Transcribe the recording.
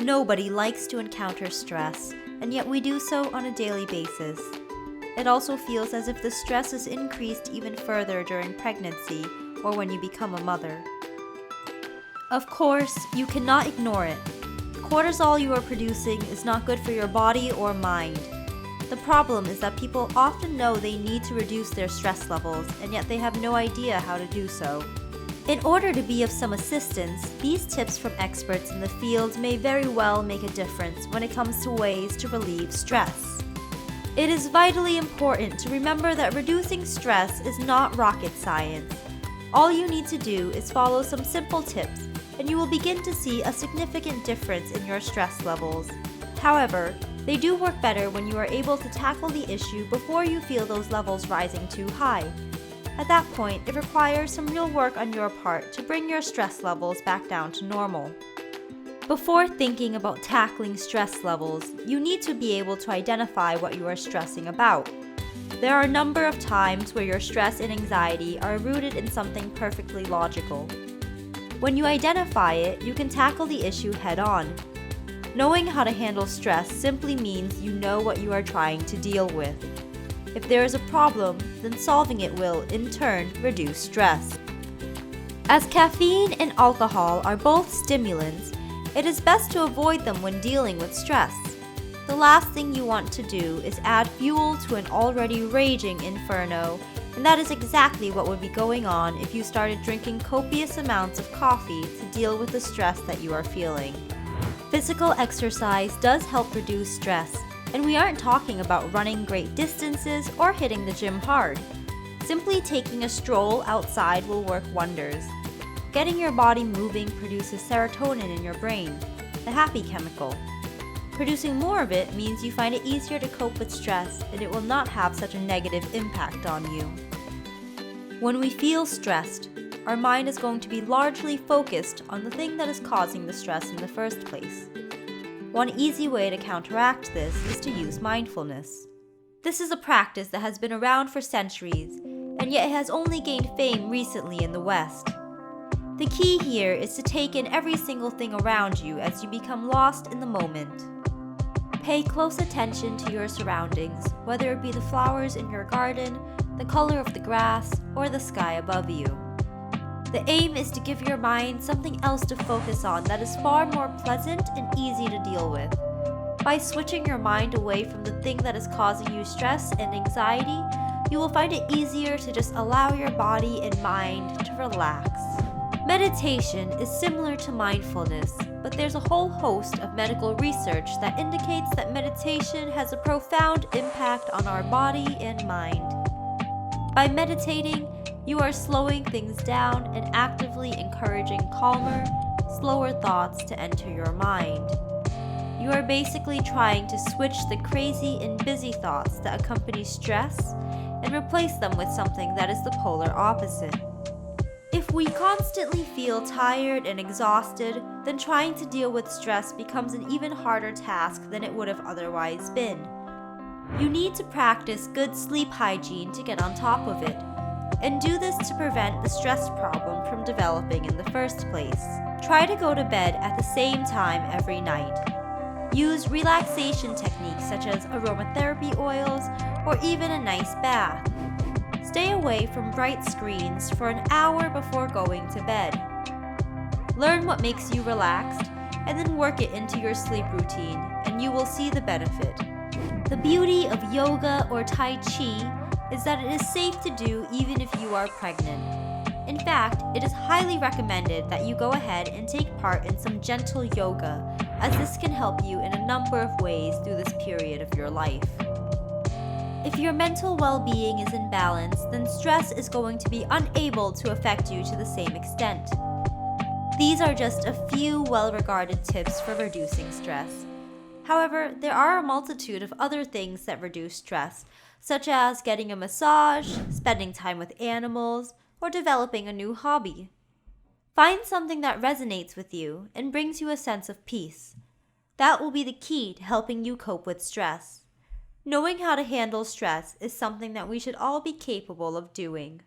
Nobody likes to encounter stress, and yet we do so on a daily basis. It also feels as if the stress is increased even further during pregnancy or when you become a mother. Of course, you cannot ignore it. Cortisol you are producing is not good for your body or mind. The problem is that people often know they need to reduce their stress levels, and yet they have no idea how to do so. In order to be of some assistance, these tips from experts in the field may very well make a difference when it comes to ways to relieve stress. It is vitally important to remember that reducing stress is not rocket science. All you need to do is follow some simple tips, and you will begin to see a significant difference in your stress levels. However, they do work better when you are able to tackle the issue before you feel those levels rising too high. At that point, it requires some real work on your part to bring your stress levels back down to normal. Before thinking about tackling stress levels, you need to be able to identify what you are stressing about. There are a number of times where your stress and anxiety are rooted in something perfectly logical. When you identify it, you can tackle the issue head-on. Knowing how to handle stress simply means you know what you are trying to deal with. If there is a problem, then solving it will, in turn, reduce stress. As caffeine and alcohol are both stimulants, it is best to avoid them when dealing with stress. The last thing you want to do is add fuel to an already raging inferno, and that is exactly what would be going on if you started drinking copious amounts of coffee to deal with the stress that you are feeling. Physical exercise does help reduce stress, and we aren't talking about running great distances or hitting the gym hard. Simply taking a stroll outside will work wonders. Getting your body moving produces serotonin in your brain, the happy chemical. Producing more of it means you find it easier to cope with stress, and it will not have such a negative impact on you. When we feel stressed, our mind is going to be largely focused on the thing that is causing the stress in the first place. One easy way to counteract this is to use mindfulness. This is a practice that has been around for centuries, and yet it has only gained fame recently in the West. The key here is to take in every single thing around you as you become lost in the moment. Pay close attention to your surroundings, whether it be the flowers in your garden, the color of the grass, or the sky above you. The aim is to give your mind something else to focus on that is far more pleasant and easy to deal with. By switching your mind away from the thing that is causing you stress and anxiety, you will find it easier to just allow your body and mind to relax. Meditation is similar to mindfulness, but there's a whole host of medical research that indicates that meditation has a profound impact on our body and mind. By meditating, you are slowing things down and actively encouraging calmer, slower thoughts to enter your mind. You are basically trying to switch the crazy and busy thoughts that accompany stress and replace them with something that is the polar opposite. If we constantly feel tired and exhausted, then trying to deal with stress becomes an even harder task than it would have otherwise been. You need to practice good sleep hygiene to get on top of it, and do this to prevent the stress problem from developing in the first place. Try to go to bed at the same time every night. Use relaxation techniques such as aromatherapy oils or even a nice bath. Stay away from bright screens for an hour before going to bed. Learn what makes you relaxed, and then work it into your sleep routine, and you will see the benefit. The beauty of yoga or Tai-Chi is that it is safe to do even if you are pregnant. In fact, it is highly recommended that you go ahead and take part in some gentle yoga, as this can help you in a number of ways through this period of your life. If your mental well-being is in balance, then stress is going to be unable to affect you to the same extent. These are just a few well-regarded tips for reducing stress. However, there are a multitude of other things that reduce stress, such as getting a massage, spending time with animals, or developing a new hobby. Find something that resonates with you and brings you a sense of peace. That will be the key to helping you cope with stress. Knowing how to handle stress is something that we should all be capable of doing.